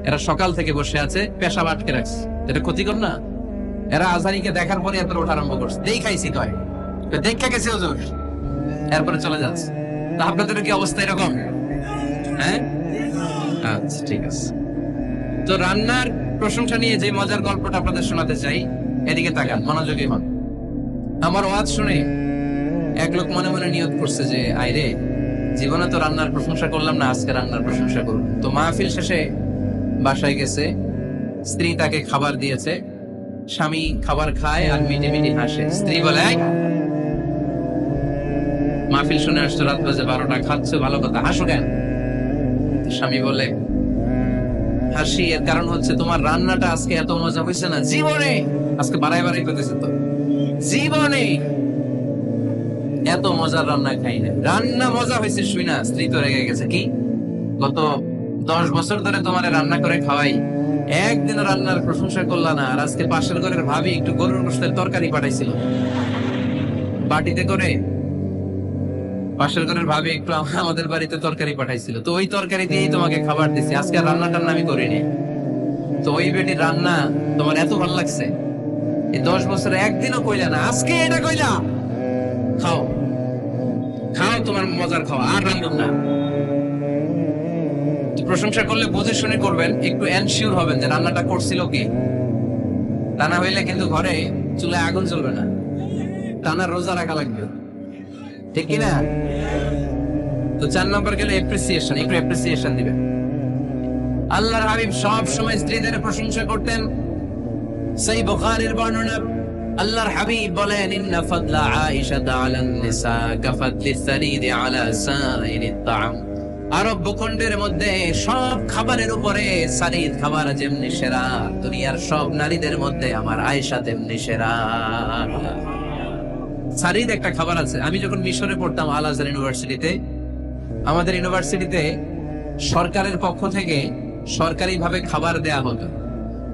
এরা সকাল থেকে বসে আছে, পেশাব আটকে রাখছে, এটা ক্ষতিকর না? এরা আজারিকে দেখার পরে এত ওঠা আরম্ভ করছে, দেখাইছি, কয় দেখা গেছে হুজুর, এরপরে চলে যাচ্ছে। তা আপনাদের কি অবস্থা এরকম? হ্যাঁ, আচ্ছা ঠিক আছে। তো রান্নার প্রশংসা নিয়ে যে মজার গল্পটা আপনাদের শোনাতে চাই, এদিকে তাকান, মনোযোগী হন। আমার ওয়াজ শুনে এক লোক মনে মনে নিয়ত করছে যে আইরে, জীবনে তো রান্নার প্রশংসা করলাম না, আজকে রান্নার প্রশংসা করব। তো মাহফিল শেষে বাসায় গেছে, স্ত্রী তাকে খাবার দিয়েছে, স্বামী খাবার খায় আর মিটি মিটি হাসে। স্ত্রী বলে, মাহফিল শুনে আসছো, রাত বাজে 12টা, খাচ্ছো, ভালো কথা, হাসো কেন? স্বামী বলে, হাসি এর কারণ হচ্ছে তোমার রান্নাটা আজকে এত মজা হয়েছে না জীবনে, আজকে বাড়াই বাড়াই পেতেছে তো জীবনে এত মজার রান্না খাই না। রান্না মজা হয়েছে শুই না, স্ত্রী তো রেগে গেছে। কি গত 10 বছর ধরে তোমার রান্না করে খাওয়াই, একদিন রান্নার প্রশংসা করলা না। আর আজকে পাশের ঘরের ভাবি একটু গরুর গোশতের তরকারি পাঠাইছিল বাটিতে করে। পাশের ঘরের ভাবি একটু আমাদের বাড়িতে তরকারি পাঠাইছিল, তো ওই তরকারি দিয়েই তোমাকে খাবার দিছি। আজকে আর রান্না টান্না আমি করিনি। তো ওই বেটির রান্না তোমার এত ভালো লাগছে, এই 10 বছরে একদিনও কইলা না, আজকে এটা কইলা। খাও খাও, তোমার মজার খাওয়া, আর রান্ধব না। প্রশংসা করলে বুঝে শুনে করবেন, একটু এনশিওর হবেন যে রান্নাটা করছিল কে। তা না হইলে কিন্তু ঘরে চুলায় আগুন জ্বলবে না, টানা রোজা রাখা লাগবে, ঠিক কিনা? তো 4 নম্বর গেলে এপ্রিসিয়েশন, একটু এপ্রিসিয়েশন দিবেন। আল্লাহর হাবিব সব সময় স্ত্রীদের প্রশংসা করতেন। সেই বুখারীর বর্ণনা, আল্লাহর হাবিব বলেন, ইন্না ফাদলা আয়েশা আলান নিসা কাফাদলিস সারিদি আলা সাইরিত তাআম। আরব ভূখণ্ডের মধ্যে সব খাবারের উপরে সারিদ খাবার যেমনি সেরা, দুনিয়ার সব নারীদের মধ্যে আমার আয়েশা তেমনি সেরা। সারিদ একটা খাবার আছে। আমি যখন মিশরে পড়তাম আল আজহার ইউনিভার্সিটিতে, আমাদের ইউনিভার্সিটিতে সরকারের পক্ষ থেকে সরকারিভাবে খাবার দেয়া হতো।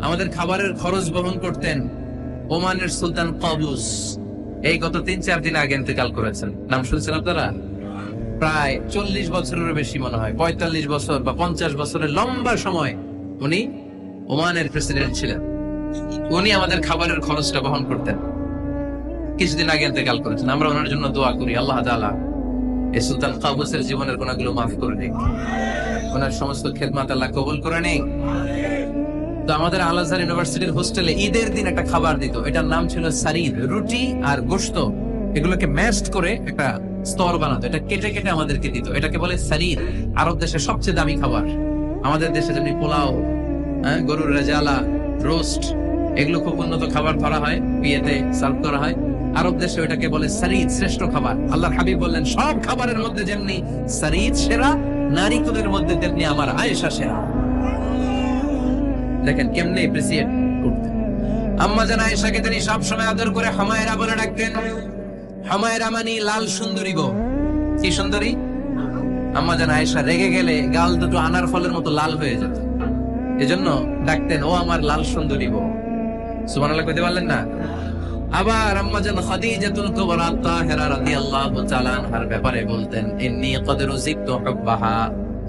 আমাদের খাবারের খরচ বহন করতেন ওমানের সুলতান কাবুস। এই গত 3-4 দিন আগে ইন্তেকাল করেছেন। নাম শুনছেন আপনারা? প্রায় 40 বছরেরও বেশি মনে হয়, 45 বছর বা 50 বছরের লম্বা সময় উনি ওমানের প্রেসিডেন্ট ছিলেন। উনি আমাদের খাবারের খরচটা বহন করতেন। কিছুদিন আগে ইন্তেকাল করেছেন। আমরা ওনার জন্য দোয়া করি, আল্লাহ তাআলা এই সুলতান কাবুসের জীবনের গুনাহগুলো মাফ করে দিক, ওনার সমস্ত খেদমত আল্লাহ কবুল করে নিক। তো আমাদের আল আজহার ইউনিভার্সিটির হোস্টেলে ঈদের দিন একটা খাবার দিত, এটার নাম ছিল সারিদ। রুটি আর গোশত এগুলোকে ম্যাশড করে একটা স্তর বানাতো, এটা কেটে কেটে আমাদেরকে দিত। এটাকে বলে সারিদ। আরব দেশের সবচেয়ে দামি খাবার। আমাদের দেশে যেমনি পোলাও, গরুর রেজালা, রোস্ট, এগুলো খুব উন্নত খাবার ধরা হয়, বিয়েতে সার্ভ করা হয়। আরব দেশে ওটাকে বলে সারিদ, শ্রেষ্ঠ খাবার। আল্লাহর হাবিব বললেন, সব খাবারের মধ্যে যেমনি সারিদ সেরা, নারী কুলের মধ্যে তেমনি আমার আয়েশা সেরা। দেখেন কেমনে এপ্রিসিয়েট করতেন। আম্মা জান আয়েশাকে তিনি সব সময় আদর করে হামায়রা বলে ডাকতেন। হামায়রা মানে লাল সুন্দরী গো। কি সুন্দরী? আম্মা জান আয়েশা রেগে গেলে গাল দুটো আনার ফলের মতো লাল হয়ে যেত, এজন্য ডাকতেন, ও আমার লাল সুন্দরী গো। সুবহানাল্লাহ কইতে পারলেন না? আবার আম্মা জান খাদিজাতুল কুবরা তাহিরা রাদিয়াল্লাহু তাআলা আনহার ব্যাপারে বলতেন, ইন্নী ক্বাদ রুজিকতু হুব্বাহা।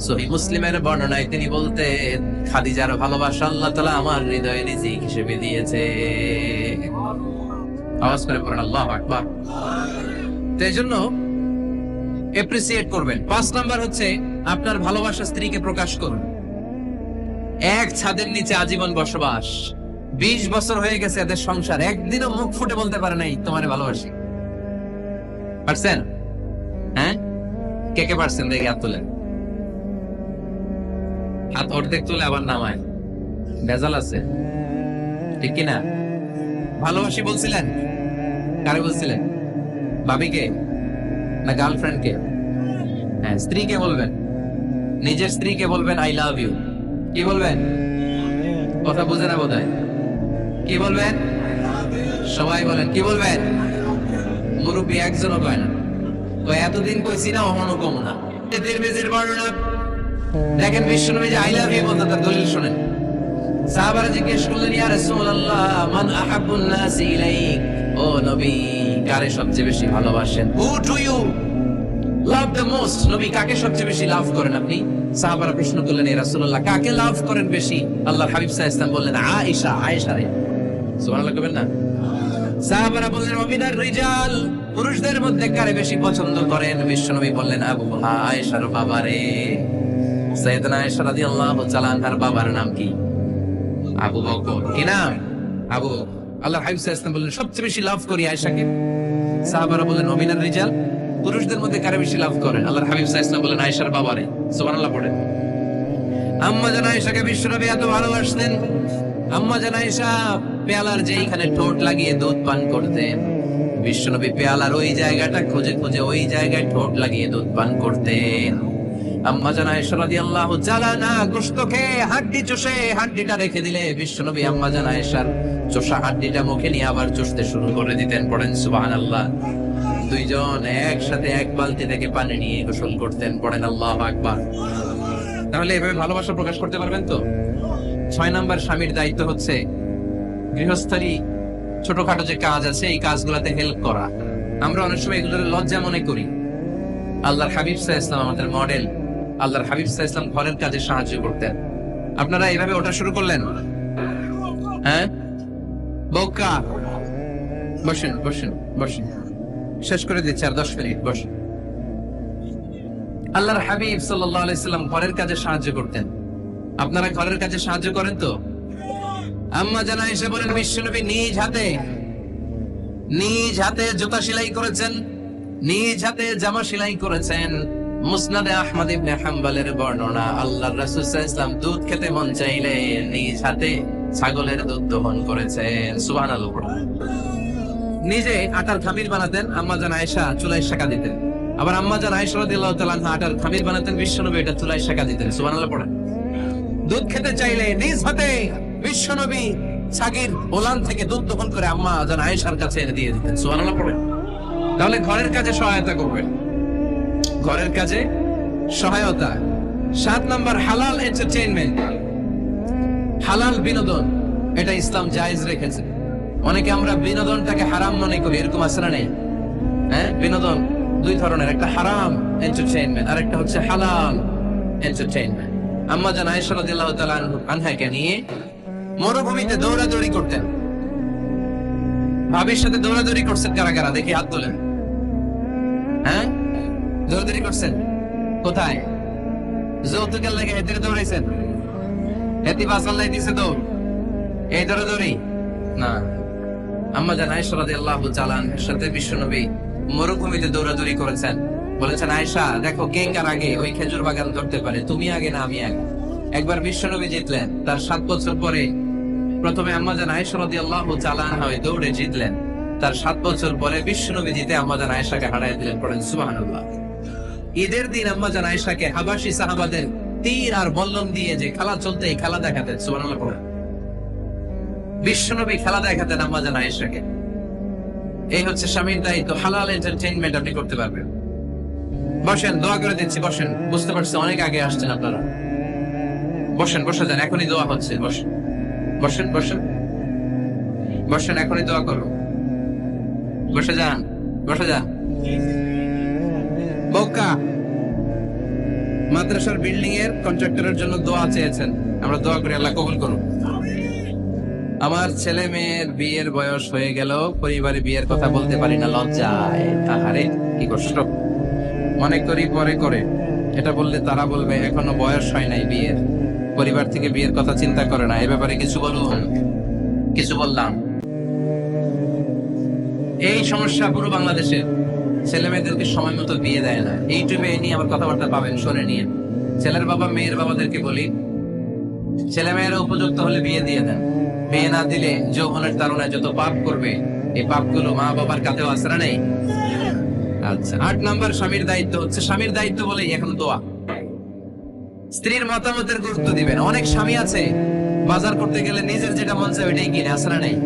সহিহ মুসলিমের বর্ণনায় তিনি বলতেন, খাদিজার ভালোবাসা আল্লাহ তাআলা আমার হৃদয়ে রিজিক হিসেবে দিয়েছে। আওয়াজ করে পড়েন আল্লাহু আকবার। তো এজন্য এপ্রিসিয়েট করবেন। 5 নাম্বার হচ্ছে আপনার ভালোবাসা স্ত্রীকে প্রকাশ করুন। এক ছাদের নিচে আজীবন বসবাস, 20 বছর হয়ে গেছে এদের সংসার, একদিনও মুখ ফুটে বলতে পারে নাই তোমারে ভালোবাসি। পারছেন? হ্যাঁ, কে কে পারছেন? দেখি হাত তোলেন। হাত অর্ধেক তুলে আবার নামায়, ভেজাল আছে, ঠিক কিনা? ভালোবাসি বলছিলেন? কারে বলছিলেন? ভাবিকে না গার্লফ্রেন্ডকে? হ্যাঁ, স্ত্রীকে বলবেন, নিজের স্ত্রীকে বলবেন আই লাভ ইউ। কি বলবেন? কথা বুঝে না বোধহয়। কি বলবেন? সবাই বলেন। কি বলবেন? মুরব্বী একজনও কয় না। তো এতদিন কইছি না, অমনও কম না। তিরমিজির বর্ণনা দেখেন, বিশ্বনবী যে আই লাভ ইউ বলতে তার দলিল শুনেন। সাহাবারা জিজ্ঞেস করলেন, ইয়া রাসূলুল্লাহ, মান আহাব্বুন নাস ইলাইক? ও নবী, কারে সবচেয়ে বেশি ভালোবাসেন? Who do you love the most? নবী, কাকে সবচেয়ে বেশি লাভ করেন আপনি? সাহাবারা প্রশ্ন করলেন, ইয়া রাসূলুল্লাহ, কাকে লাভ করেন বেশি? আল্লাহর হাবিব সাল্লাল্লাহু আলাইহি ওয়াসাল্লাম বললেন, আয়েশা, আয়েশা রে। সুবহানাল্লাহ কইবেন না? সাহাবারা বললেন, ওমিনার রিজাল, পুরুষদের মধ্যে কারে বেশি পছন্দ করেন? বিশ্বনবী বললেন, আবু আয়েশার বাবারে। সাইয়েদনা আয়েশা রাদিয়াল্লাহু তাআলা আনহার বাবার নাম কি? আবু বকর। কি নাম? আবু। আল্লাহর হাবিব সাল্লাল্লাহু আলাইহি ওয়াসাল্লাম বললেন, সবচেয়ে বেশি লাভ করি আয়েশাকে। সাহাবারা বললেন, ওমিনার রিজাল, পুরুষদের মধ্যে কারে বেশি লাভ করেন? আল্লাহর হাবিব সাল্লাল্লাহু আলাইহি ওয়াসাল্লাম বললেন, আয়েশার বাবারে। সুবহানাল্লাহ পড়েন। আম্মা জান আয়েশাকে বিশ্বনবী এত ভালোবাসতেন। আম্মা জান আয়েশা পেয়ালার যেইখানে ঠোঁট লাগিয়ে দুধ পান করতেন, বিশ্বনবী পেয়ালার ওই জায়গাটা খুঁজে খুঁজে ওই জায়গায় ঠোঁট লাগিয়ে দুধ পান করতেন। আম্মা জান আয়েশা রাদিয়াল্লাহু তাআলা না গোশত খেয়ে হাড্ডি চষে হাড্ডিটা রেখে দিলে বিশ্বনবী আম্মা জান আয়েশার চষা হাড্ডিটা মুখে নিয়ে আবার চষতে শুরু করে দিতেন। পড়েন সুবহানাল্লাহ। দুইজন একসাথে এক বালতি থেকে পানি নিয়ে গোসল করতেন। পড়েন আল্লাহু আকবার। তাহলে এভাবে ভালোবাসা প্রকাশ করতে পারবেন তো? 6 নাম্বার স্বামীর দায়িত্ব হচ্ছে গৃহস্থালী ছোটখাটো যে কাজ আছে এই কাজগুলোতে হেল্প করা। আমরা অনেক সময় এগুলোর লজ্জা মনে করি। আল্লাহর হাবিব সাল্লাল্লাহু আলাইহি ওয়াসাল্লাম আমাদের মডেল। আল্লাহর হাবিব সাল্লাল্লাহু আলাইহি ওয়াসাল্লাম ঘরের কাজে সাহায্য করতেন। আপনারা এইভাবে ওটা শুরু করলেন? হ্যাঁ, বউকা বসেন বসেন বসেন, শেষ করে দিচ্ছি আর 10 মিনিট, বসেন। আল্লাহর হাবিব সাল্লাল্লাহু আলাইহি ওয়াসাল্লাম ঘরের কাজে সাহায্য করতেন। আপনারা ঘরের কাজে সাহায্য করেন তো? আম্মা জানা এসে বলেন বিশ্বনবী নিজ হাতে জুতা সেলাই করেছেন, নিজ হাতে জামা সেলাই করেছেন। মুসনাদে আহমদ ইবনে হাম্বলের বর্ণনা, আল্লাহর রাসূল সাল্লাল্লাহু আলাইহি ওয়াসাল্লাম দুধ খেতে মন চাইলে নিজ হাতে ছাগলের দুধ দহন করেছেন। সুবহানাল্লাহ। নিজে আটার খামির বানাতেন, আম্মা জান আয়েশা চুলায় সেকা দিতেন। আবার আম্মা জান আয়েশা রাদিয়াল্লাহু তাআলা আনহা আটার খামির বানাতেন, বিশ্বনবী এটা চুলায় সেকা দিতেন। সুবহানাল্লাহ পড়েন। দুধ খেতে চাইলে নিজ হাতে বিশ্বনবী ছাগির ওলান থেকে দুধ দহন করে আম্মা জান আয়েশার কাছে এনে দিয়ে দিতেন। সুবহানাল্লাহ পড়েন। তাহলে ঘরের কাজে সহায়তা করবেন, ঘরের কাজে সহায়তা। 7 নাম্বার হালাল এন্টারটেইনমেন্ট, হালাল বিনোদন, এটা ইসলাম জায়েজ রেখেছে। অনেকে আমরা বিনোদনটাকে হারাম মনে করি, এরকম আছে না নেই? হ্যাঁ, বিনোদন দুই ধরনের, একটা হারাম এন্টারটেইনমেন্ট আর একটা হচ্ছে হালাল এন্টারটেইনমেন্ট। আম্মা জান আয়েশা রাদিয়াল্লাহু তাআলা আনহাকে নিয়ে মরুভূমিতে দৌড়াদৌড়ি করতেন। ভাবির সাথে দৌড়াদৌড়ি করছেন কারা কারা? দেখি হাত তোলেন। হ্যাঁ, দৌড়াদৌড়ি করছেন কোথায়? যৌতুকের লাগে হেঁটে দৌড়াইছেন? হেঁটে বাসাল্লাই দিছে দৌড়, এই দৌড়াদৌড়ি না। আম্মা জান আয়েশা রাদিয়াল্লাহু তাআলা আনহার সাথে বিশ্বনবী মরুভূমিতে দৌড়াদৌড়ি করেছেন। বলেছেন, আয়েশা দেখো কে কার আগে ওই খেজুর বাগান ধরতে পারে, তুমি আগে না আমি আগে। একবার বিশ্বনবী জিতলেন, তার 7 বছর পরে প্রথমে আম্মা জান আয়েশা রাদিয়াল্লাহু তাআলা আনহা দৌড়ে জিতলেন। তার 7 বছর পরে বিশ্বনবী জিতে আম্মা জান আয়েশাকে হারায় দিলেন। পড়েন সুবহানাল্লাহ। ঈদের দিন আম্মা জান আয়েশাকে হাবাসী সাহাবাদের তীর আর বল্লম দিয়ে যে খেলা চলতে, এই খেলা দেখাতেন। সুবহানাল্লাহ পড়েন। বিশ্বনবী খেলা দেখাতেন আম্মা জান আয়েশাকে। এই হচ্ছে স্বামীর দায়িত্ব। হালাল এন্টারটেইনমেন্ট আপনি করতে পারবেন। বসেন, দোয়া করে দিচ্ছি, বসেন। বুঝতে পারছি অনেক আগে আসছেন আপনারা। বসেন, বসে যান, এখনই দোয়া হচ্ছে। বসেন বসেন বসেন বসেন, এখনই দোয়া করো। বসে যান, বসে যান। বউকা মাদ্রাসার বিল্ডিং এর কন্ট্রাক্টরের জন্য দোয়া চেয়েছেন, আমরা দোয়া করি আল্লাহ কবুল করুন। আমার ছেলে মেয়ের বিয়ের বয়স হয়ে গেল, পরিবারে বিয়ের কথা বলতে পারি না, লজ্জায়। আহারে কি কষ্ট। মনে করি পরে করে, এটা বললে তারা বলবে এখনো বয়স হয় নাই বিয়ের, পরিবার থেকে বিয়ের কথা চিন্তা করে না। এ ব্যাপারে কিছু বলুন। কিছু বললাম। এই সমস্যা পুরো বাংলাদেশের। ছেলে মেয়েদেরকে সময় মতো বিয়ে দেয় না। ইউটিউবে এই নিয়ে আমার কথাবার্তা পাবেন, শুনে নিয়ে। ছেলের বাবা মেয়ের বাবাদেরকে বলি, ছেলে মেয়েরা উপযুক্ত হলে বিয়ে দিয়ে দেন। বিয়ে না দিলে যৌবনের তারুণায় যত পাপ করবে, এই পাপগুলো মা বাবার কাছেও আসরা নেই। আচ্ছা, 8 নাম্বার স্বামীর দায়িত্ব হচ্ছে, স্বামীর দায়িত্ব বলেই এখন দোয়া। স্ত্রীর মতামতের গুরুত্ব দিবেন। অনেক স্বামী আছে বাজার করতে গেলে নিজের যেটা মন চায় ওইটাই কিনে, আসরা নেই।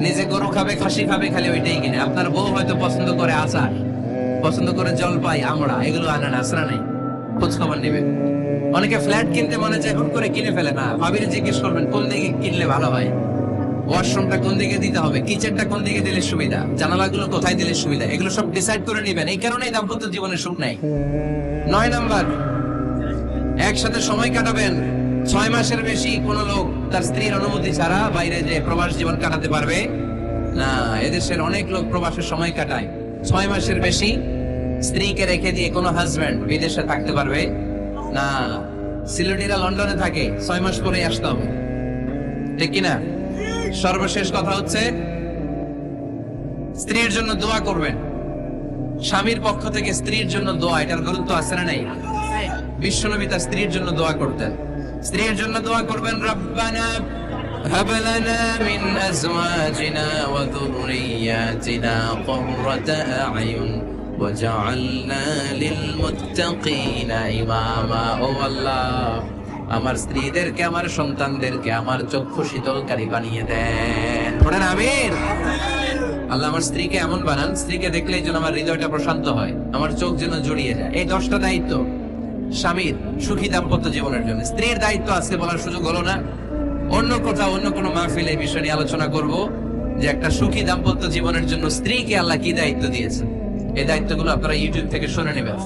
নিজে গরু খাবে, খাসি খাবে, খালি ওইটাই কিনে। আপনার বউ হয়তো পছন্দ করে আচার, পছন্দ করে জলপাই, আমড়া, এগুলো আনে না, আসরা নেই। খোঁজ খবর নিবেন। অনেকে ফ্ল্যাট কিনতে মনে চায়, হুট করে কিনে ফেলে না। ভাবির জিজ্ঞেস করবেন কোন দিকে কিনলে ভালো হয়, ওয়াশরুমটা কোন দিকে দিতে হবে, কিচেনটা কোন দিকে দিলে সুবিধা, জানালাগুলো কোথায় দিলে সুবিধা, এগুলো সব ডিসাইড করে নিবেন। এই কারণেই দাম্পত্য জীবনে সুখ নাই। 9 নাম্বার, একসাথে সময় কাটাবেন। 6 মাসের বেশি কোন লোক তার স্ত্রীর অনুমতি ছাড়া বাইরে যে প্রবাস জীবন কাটাতে পারবে না। এদেশের অনেক লোক প্রবাসে সময় কাটায়। 6 মাসের বেশি স্ত্রীকে রেখে দিয়ে কোনো হাজবেন্ড বিদেশে থাকতে পারবে না। সিলেটিরা লন্ডনে থাকে, 6 মাস পরে আসতে হবে, ঠিক কিনা? সর্বশেষ কথা হচ্ছে, স্ত্রীর জন্য দোয়া করবেন। স্বামীর পক্ষ থেকে স্ত্রীর জন্য দোয়া, এটার গুরুত্ব আছে না নাই? বিশ্বনবী তার স্ত্রীর জন্য দোয়া করতেন। স্ত্রীর জন্য দোয়া করবেন, রব্বানা হাব লানা মিন আজওয়াজিনা ওয়া যুররিয়াতিনা কুররাতা আ'য়ুন ওয়াজআলনা লিল মুত্তাকিনা ইমামা। ও আল্লাহ, আমার স্ত্রীদেরকে, আমার সন্তানদেরকে আমার চক্ষু শীতলকারী বানিয়ে দেন। পড়েন আমিন। আল্লাহ আমার স্ত্রীকে এমন বানান, স্ত্রীকে দেখলেই যেন আমার হৃদয়টা প্রশান্ত হয়, আমার চোখ যেন জড়িয়ে যায়। এই 10টা দায়িত্ব স্বামীর সুখী দাম্পত্য জীবনের জন্য। স্ত্রীর দায়িত্ব আজকে বলার সুযোগ হলো না, অন্য কোথাও অন্য কোনো মাহফিলে এই বিষয় নিয়ে আলোচনা করব, যে একটা সুখী দাম্পত্য জীবনের জন্য স্ত্রীকে আল্লাহ কি দায়িত্ব দিয়েছে। এই দায়িত্বগুলো আপনারা ইউটিউব থেকে শুনে নেবেন।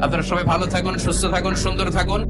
আপনারা সবাই ভালো থাকুন, সুস্থ থাকুন, সুন্দর থাকুন।